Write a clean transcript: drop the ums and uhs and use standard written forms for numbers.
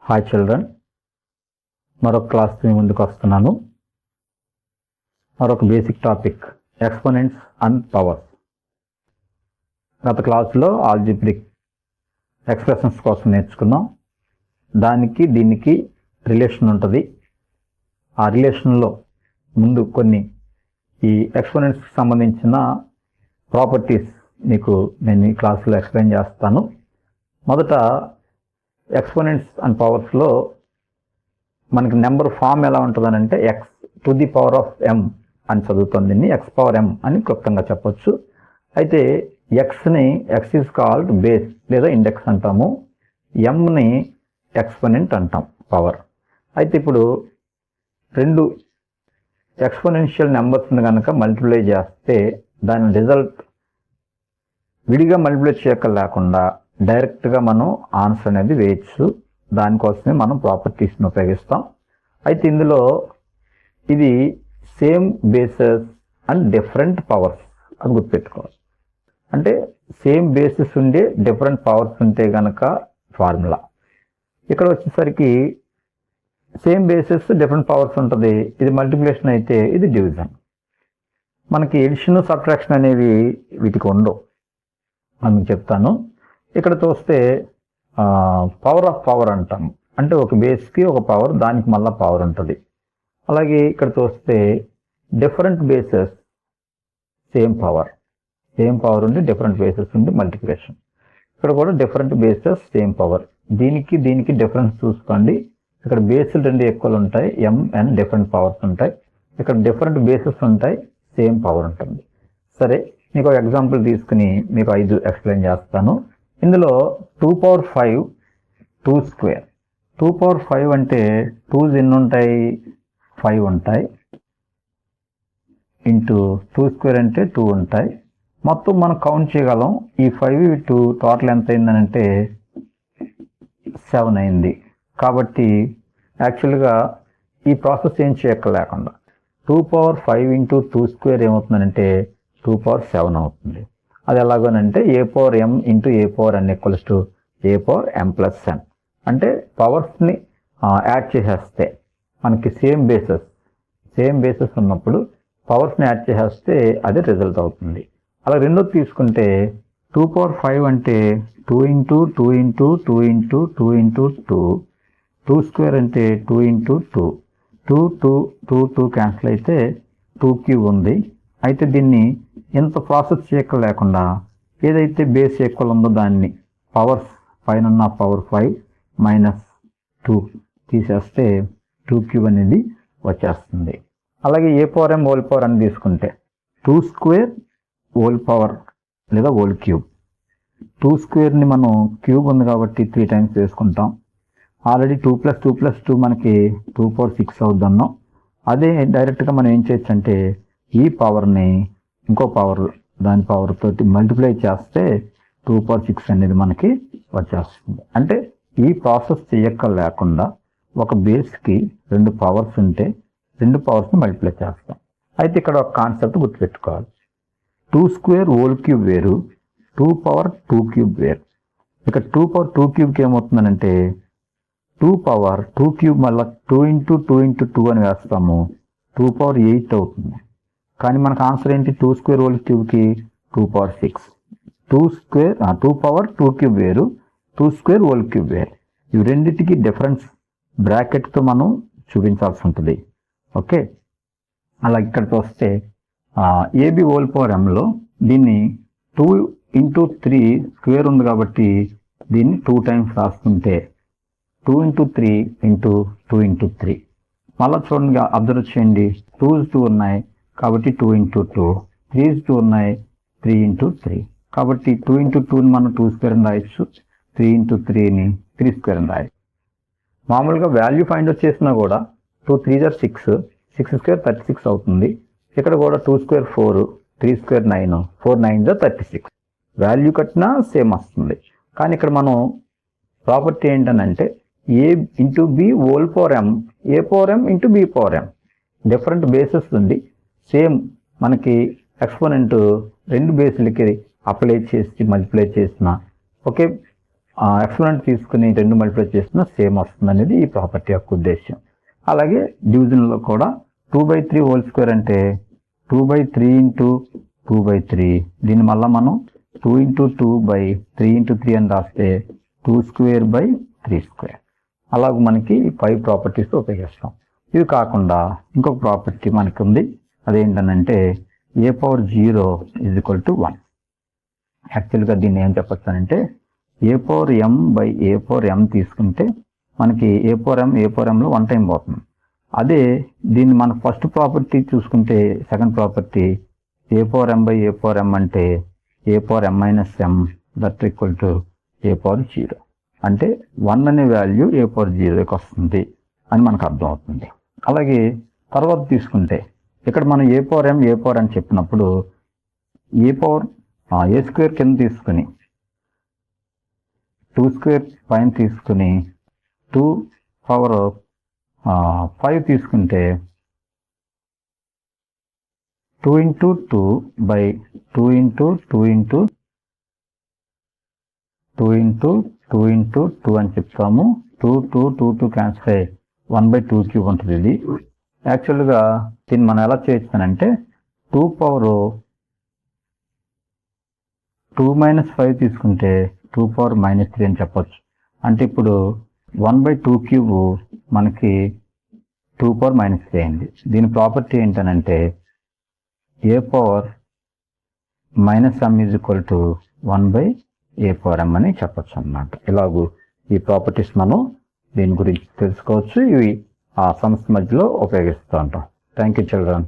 Hi children, మరొక class మీ ముందుకు వస్తున్నాను. మరొక basic topic exponents and powers. గత క్లాసులో ఆల్జిబ్రిక్ ఎక్స్ప్రెషన్స్ కోసం నేర్చుకున్నాం. దానికి దీనికి రిలేషన్ ఉంటుంది. ఆ రిలేషన్లో ముందు కొన్ని ఈ ఎక్స్పోనెంట్స్కి సంబంధించిన ప్రాపర్టీస్ మీకు నేను ఈ క్లాసులో ఎక్స్ప్లెయిన్ చేస్తాను. మొదట ఎక్స్పోనెంట్స్ అండ్ పవర్స్లో మనకి నెంబర్ ఫామ్ ఎలా ఉంటుందని అంటే X to the power of M అని చదువుతుంది. దీన్ని ఎక్స్ పవర్ ఎం అని క్లుప్తంగా చెప్పొచ్చు. అయితే ఎక్స్ని ఎక్స్ ఈజ్ కాల్డ్ బేస్ లేదా ఇండెక్స్ అంటాము, ఎంని ఎక్స్పోనెంట్ అంటాం, పవర్. అయితే ఇప్పుడు రెండు ఎక్స్పోనెన్షియల్ నెంబర్స్ని కనుక మల్టిప్లై చేస్తే దాని రిజల్ట్ విడిగా మల్టిప్లై చేయక లేకుండా డైరెక్ట్గా మనం ఆన్సర్ అనేది వేయచ్చు. దానికోసమే మనం ప్రాపర్టీస్ని ఉపయోగిస్తాం. అయితే ఇందులో ఇది same bases and different powers అని గుర్తుపెట్టుకోవాలి. అంటే సేమ్ బేసిస్ ఉండే డిఫరెంట్ పవర్స్ ఉంటే కనుక ఫార్ములా. ఇక్కడ వచ్చేసరికి సేమ్ బేసిస్ డిఫరెంట్ పవర్స్ ఉంటుంది. ఇది మల్టిప్లికేషన్ అయితే ఇది డివిజన్. మనకి ఎడిషన్ సబ్ట్రాక్షన్ అనేవి వీటికి ఉండవు, అని చెప్తాను. ఇక్కడ చూస్తే పవర్ ఆఫ్ పవర్ అంటాం. అంటే ఒక బేస్కి ఒక పవర్, దానికి మళ్ళీ పవర్ ఉంటుంది. అలాగే ఇక్కడ చూస్తే డిఫరెంట్ బేసెస్ సేమ్ పవర్ ఉండి డిఫరెంట్ బేసెస్ ఉండి మల్టిప్లికేషన్. ఇక్కడ కూడా డిఫరెంట్ బేసెస్ సేమ్ పవర్. దీనికి డిఫరెన్స్ చూసుకోండి. ఇక్కడ బేసులు రెండు ఈక్వల్ ఉంటాయి, ఎంఎన్ డిఫరెంట్ పవర్స్ ఉంటాయి. ఇక్కడ డిఫరెంట్ బేసెస్ ఉంటాయి, సేమ్ పవర్ ఉంటుంది. సరే, మీకు ఒక ఎగ్జాంపుల్ తీసుకుని మీకు 5 ఎక్స్ప్లెయిన్ చేస్తాను. ఇందులో 2 power 5 2 square. 2 power 5 అంటే 2's ఎన్ని ఉంటాయి? 5 ఉంటాయి. ఇంటూ 2 square అంటే 2 ఉంటాయి. మొత్తం మనం కౌంట్ చేయగలం. ఈ 5 2 టోటల్ ఎంత అయిందనంటే 7 అయింది. కాబట్టి యాక్చువల్గా ఈ ప్రాసెస్ ఏం చేయక్కర్లేకుండా 2 power 5 ఇంటూ 2 square ఏమవుతుందంటే 2 power 7 అవుతుంది. అది ఎలాగోనంటే A power M into A power N equals to A power M plus N. అంటే పవర్స్ని యాడ్ చేసేస్తే మనకి సేమ్ బేసెస్ ఉన్నప్పుడు పవర్స్ని యాడ్ చేసేస్తే అది రిజల్ట్ అవుతుంది. అలా రెండోది తీసుకుంటే 2 power 5 అంటే 2 into 2 into 2 into 2 into 2. 2 square అంటే 2 ఇంటూ 2. 2 క్యాన్సిల్ అయితే 2 క్యూబ్ ఉంది. అయితే దీన్ని ఎంత ప్రాసెస్ చేయక లేకుండా ఏదైతే బేస్ ఈక్వల్ ఉందో దాన్ని పవర్స్ పైన ఉన్న పవర్ 5 మైనస్ 2 తీసేస్తే 2 క్యూబ్ అనేది వచ్చేస్తుంది. అలాగే ఏ పవర్ ఎం హోల్ పవర్ అని తీసుకుంటే 2 square హోల్ పవర్ లేదా హోల్ క్యూబ్. 2 squareని మనం క్యూబ్ ఉంది కాబట్టి 3 times వేసుకుంటాం. ఆల్రెడీ 2 + 2 + 2 మనకి 2 power 6 అవుతున్నాం. అదే డైరెక్ట్గా మనం ఏం చేయొచ్చు అంటే ఈ పవర్ని ఇంకో పవర్, దాని పవర్ తోటి మల్టిప్లై చేస్తే 2 power 6 అనేది మనకి వచ్చేస్తుంది. అంటే ఈ ప్రాసెస్ చేయక్క లేకుండా ఒక బేస్కి 2 పవర్స్ ఉంటే 2 పవర్స్ని మల్టిప్లై చేస్తాం. అయితే ఇక్కడ ఒక కాన్సెప్ట్ గుర్తుపెట్టుకోవాలి. 2 square హోల్ క్యూబ్ వేరు, 2 power 2 క్యూబ్ వేరు. ఇక్కడ 2 power 2 క్యూబ్కి ఏమవుతుందనంటే 2 power 2 క్యూబ్ మళ్ళీ 2 ఇంటూ 2 ఇంటూ 2 అని వేస్తాము, 2 power 8 అవుతుంది. కానీ మనకు ఆన్సర్ ఏంటి? 2 square హోల్ క్యూబ్కి 2 power 6. 2 power 2 క్యూబ్ వేరు, 2 square హోల్ క్యూబ్ వేరు. ఇవి రెండింటికి డిఫరెన్స్ బ్రాకెట్తో మనం చూపించాల్సి ఉంటుంది. ఓకే, అలా ఇక్కడ చూస్తే ఏబి హోల్ పవర్ ఎంలో దీన్ని 2 ఇంటూ 3 స్క్వేర్ ఉంది కాబట్టి దీన్ని 2 times రాసుకుంటే 2 ఇంటూ 3 ఇంటూ 2 ఇంటూ 3. మళ్ళీ చూడండి, అబ్జర్వ్ చేయండి. 2's 2 ఉన్నాయి కాబట్టి 2 ఇంటూ 2, 3's 2 ఉన్నాయి 3 ఇంటూ 3. కాబట్టి 2 ఇంటూ 2ని మనం 2 square అని రాయొచ్చు, 3 ఇంటూ 3ని 3 square అని రాయొచ్చు. మామూలుగా వాల్యూ ఫైండ్ అవుట్ చేసినా కూడా 2 3s are 6, 6 square 36 అవుతుంది. ఇక్కడ కూడా 2 square 4, 3 square 9, 4 9s are 36. Value కట్టినా సేమ్ వస్తుంది. కానీ ఇక్కడ మనం ప్రాపర్టీ ఏంటనంటే ఏ ఇంటూ బి హోల్ పవర్ ఎం, ఏ power M into B power ఎం. డిఫరెంట్ బేసెస్ ఉంది, సేమ్ మనకి ఎక్స్పోనెంట్ రెండు బేసులకి అప్లై చేసి మల్టిప్లై చేసిన ఒకే ఎక్స్పోనెంట్ తీసుకుని 2 మల్టిప్లై చేసినా సేమ్ వస్తుంది అనేది ఈ ప్రాపర్టీ యొక్క ఉద్దేశం. అలాగే డివిజన్లో కూడా 2/3 హోల్ స్క్వేర్ అంటే 2/3 ఇంటూ 2/3. దీన్ని మళ్ళీ మనం 2 ఇంటూ 2/3 ఇంటూ 3 అని రాస్తే 2 స్క్వేర్ బై 3 స్క్వేర్. అలాగే మనకి 5 ప్రాపర్టీస్ ఉపయోగిస్తాం. ఇవి కాకుండా ఇంకొక ప్రాపర్టీ మనకి ఉంది. అదేంటనంటే a⁴0 = 1. యాక్చువల్గా దీన్ని ఏం చెప్పొచ్చానంటే a⁴m/a⁴m తీసుకుంటే మనకి a⁴m/a⁴mలో 1 టైం పోతుంది. అదే దీన్ని మన ఫస్ట్ ప్రాపర్టీ చూసుకుంటే సెకండ్ ప్రాపర్టీ a⁴m/a⁴m అంటే a⁴m-m that equal to a⁴0. అంటే 1 అనే వాల్యూ a⁴0కి వస్తుంది అని మనకు అర్థం అవుతుంది. అలాగే తర్వాత తీసుకుంటే ఇక్కడ మనం a⁴m అని చెప్పినప్పుడు a స్క్వేర్ కింద తీసుకుని 2 స్క్వేర్ పైన తీసుకుని 2⁵ తీసుకుంటే 2 into 2/2 into 2 into 2 into 2 into 2 అని చెప్తాము. 2 క్యాన్సిల్ అయ్యి 1/2³ ఉంటుంది. ఇది యాక్చువల్గా దీన్ని మనం ఎలా చేయొచ్చానంటే 2⁻2 - 5 తీసుకుంటే 2⁻−3 అని చెప్పొచ్చు. అంటే ఇప్పుడు 1/2³ మనకి 2⁻−3 అయింది. దీని ప్రాపర్టీ ఏంటనంటే a⁻−m = 1/a⁴m అని చెప్పొచ్చు అన్నమాట. ఇలాగూ ఈ ప్రాపర్టీస్ మనం దీని గురించి తెలుసుకోవచ్చు. ఇవి ఆ సమస్య మధ్యలో ఉపయోగిస్తూ ఉంటాం. Thank you children.